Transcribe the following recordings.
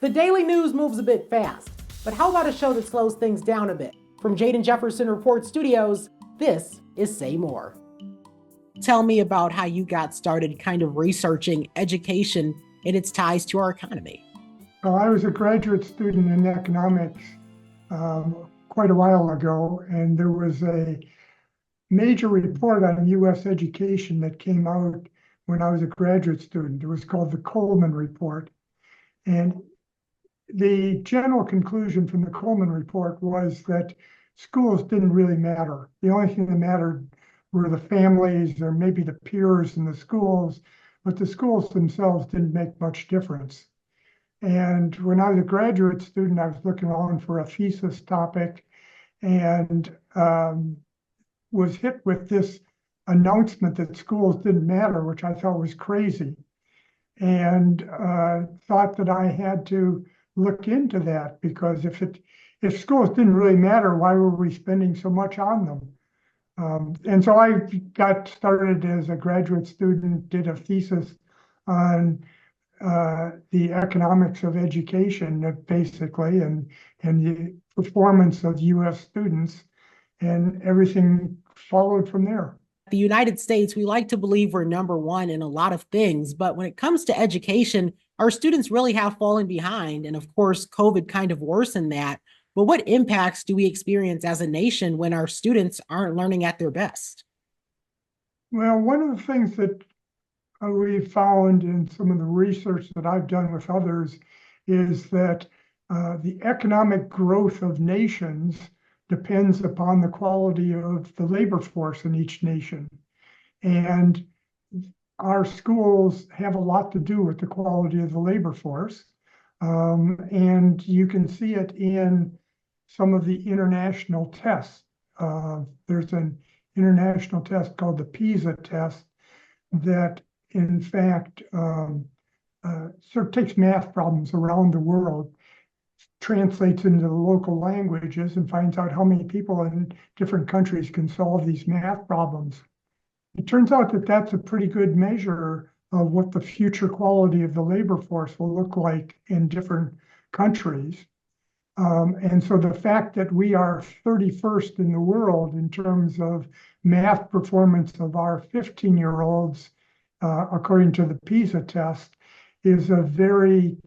The daily news moves a bit fast, but how about a show that slows things down a bit? From Jaden Jefferson Report Studios, this is Say More. Tell me about how you got started kind of researching education and its ties to our economy. Well, I was a graduate student in economics quite a while ago, and there was a major report on U.S. education that came out when I was a graduate student. It was called the Coleman Report. And the general conclusion from the Coleman Report was that schools didn't really matter. The only thing that mattered were the families or maybe the peers in the schools, but the schools themselves didn't make much difference. And when I was a graduate student, I was looking around for a thesis topic and was hit with this announcement that schools didn't matter, which I thought was crazy, and thought that I had to look into that, because if schools didn't really matter, why were we spending so much on them? And so I got started as a graduate student, did a thesis on the economics of education, basically, and the performance of U.S. students, and everything followed from there. The United States, we like to believe we're number one in a lot of things, but when it comes to education, our students really have fallen behind. And of course, COVID kind of worsened that. But what impacts do we experience as a nation when our students aren't learning at their best? Well, one of the things that we found in some of the research that I've done with others is that the economic growth of nations depends upon the quality of the labor force in each nation. And our schools have a lot to do with the quality of the labor force. And you can see it in some of the international tests. There's an international test called the PISA test that in fact sort of takes math problems around the world, translates into the local languages, and finds out how many people in different countries can solve these math problems. It turns out that that's a pretty good measure of what the future quality of the labor force will look like in different countries. And so the fact that we are 31st in the world in terms of math performance of our 15-year-olds, according to the PISA test, is a very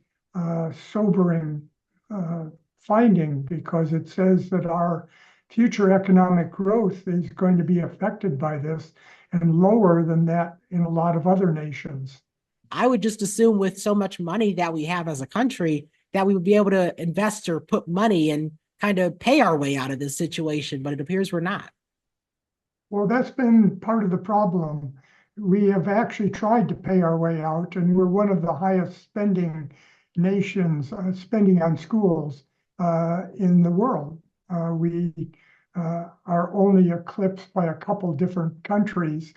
sobering finding, because it says that our future economic growth is going to be affected by this, and lower than that in a lot of other nations. I would just assume with so much money that we have as a country that we would be able to invest or put money and kind of pay our way out of this situation, but it appears we're not. Well, that's been part of the problem. We have actually tried to pay our way out, and we're one of the highest spending nations, spending on schools in the world. We are only eclipsed by a couple different countries.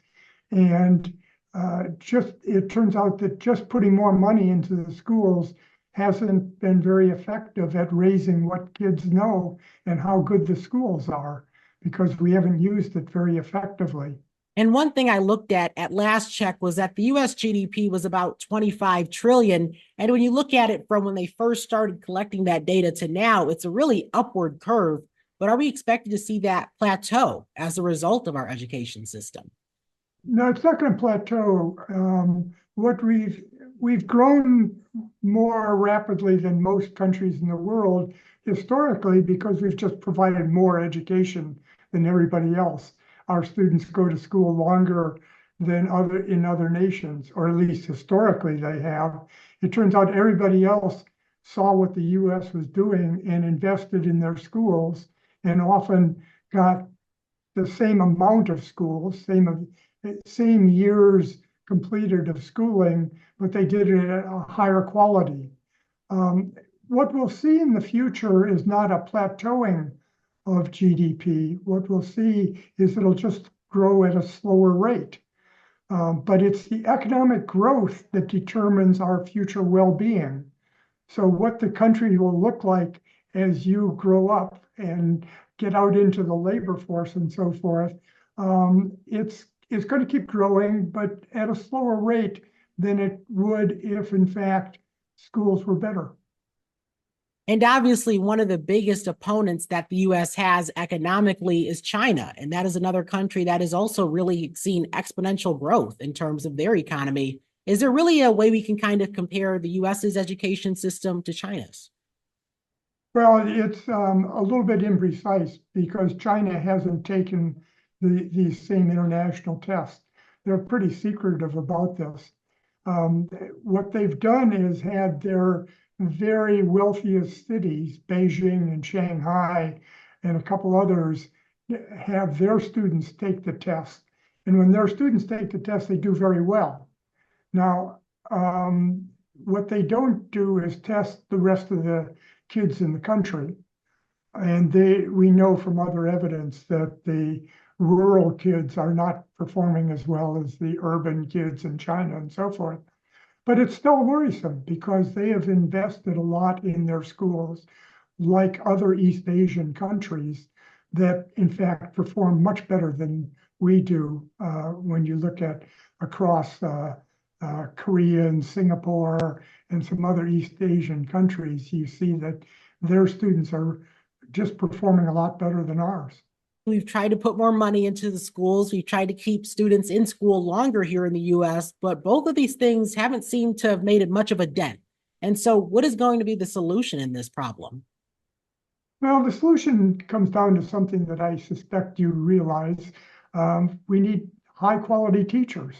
And it turns out that just putting more money into the schools hasn't been very effective at raising what kids know and how good the schools are, because we haven't used it very effectively. And one thing I looked at last check was that the US GDP was about 25 trillion. And when you look at it from when they first started collecting that data to now, it's a really upward curve. But are we expected to see that plateau as a result of our education system? No, it's not going to plateau. What we've grown more rapidly than most countries in the world historically, because we've just provided more education than everybody else. Our students go to school longer than in other nations, or at least historically they have. It turns out everybody else saw what the U.S. was doing and invested in their schools, and often got the same amount of schools, same years completed of schooling, but they did it at a higher quality. What we'll see in the future is not a plateauing of GDP. What we'll see is it'll just grow at a slower rate. But it's the economic growth that determines our future well-being. So what the country will look like as you grow up and get out into the labor force and so forth, it's going to keep growing, but at a slower rate than it would if, in fact, schools were better. And obviously, one of the biggest opponents that the US has economically is China. And that is another country that has also really seen exponential growth in terms of their economy. Is there really a way we can kind of compare the US's education system to China's? Well, it's a little bit imprecise because China hasn't taken these same international tests. They're pretty secretive about this. What they've done is had their very wealthiest cities, Beijing and Shanghai, and a couple others, have their students take the test. And when their students take the test, they do very well. Now, what they don't do is test the rest of the kids in the country. And we know from other evidence that the rural kids are not performing as well as the urban kids in China and so forth. But it's still worrisome because they have invested a lot in their schools, like other East Asian countries that in fact perform much better than we do when you look at across Korea and Singapore and some other East Asian countries. You see that their students are just performing a lot better than ours. We've tried to put more money into the schools. We've tried to keep students in school longer here in the US, but both of these things haven't seemed to have made it much of a dent. And so, what is going to be the solution in this problem? Well, the solution comes down to something that I suspect you realize. We need high quality teachers.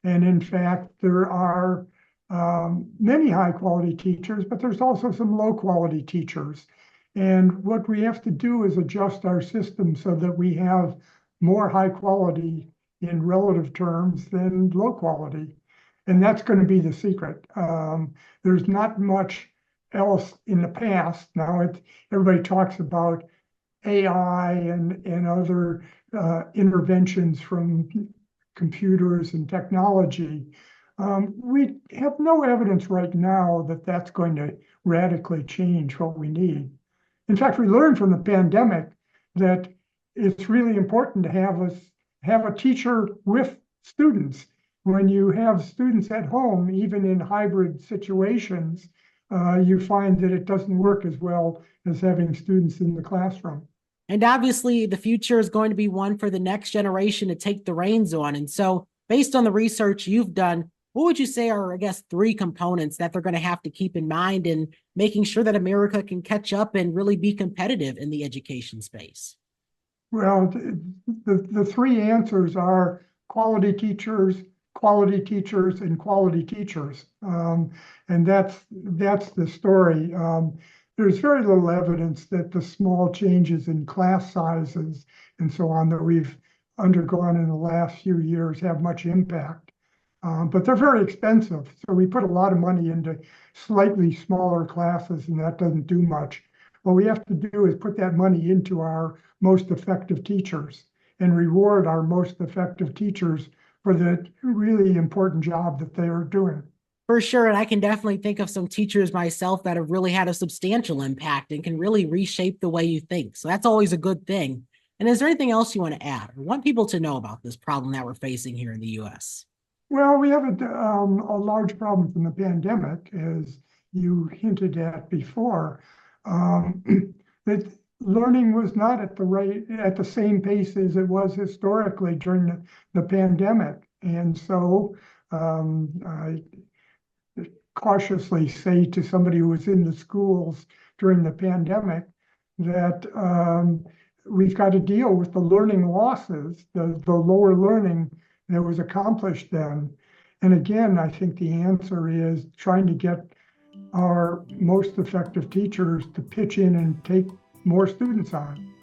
And in fact, there are many high quality teachers, but there's also some low quality teachers. And what we have to do is adjust our system so that we have more high quality in relative terms than low quality. And that's going to be the secret. There's not much else in the past. Now everybody talks about AI and other interventions from computers and technology. We have no evidence right now that that's going to radically change what we need. In fact, we learned from the pandemic that it's really important to have a teacher with students. When you have students at home, even in hybrid situations, you find that it doesn't work as well as having students in the classroom. And obviously, the future is going to be one for the next generation to take the reins on. And so, based on the research you've done, what would you say are, I guess, three components that they're going to have to keep in mind in making sure that America can catch up and really be competitive in the education space? Well, the three answers are quality teachers, and quality teachers. And that's the story. There's very little evidence that the small changes in class sizes and so on that we've undergone in the last few years have much impact. But they're very expensive. So we put a lot of money into slightly smaller classes, and that doesn't do much. What we have to do is put that money into our most effective teachers and reward our most effective teachers for the really important job that they are doing. For sure. And I can definitely think of some teachers myself that have really had a substantial impact and can really reshape the way you think. So that's always a good thing. And is there anything else you want to add or want people to know about this problem that we're facing here in the US? Well, we have a large problem from the pandemic, as you hinted at before. That learning was not at the same pace as it was historically during the pandemic, and so I cautiously say to somebody who was in the schools during the pandemic that we've got to deal with the learning losses, the lower learning that was accomplished then. And again, I think the answer is trying to get our most effective teachers to pitch in and take more students on.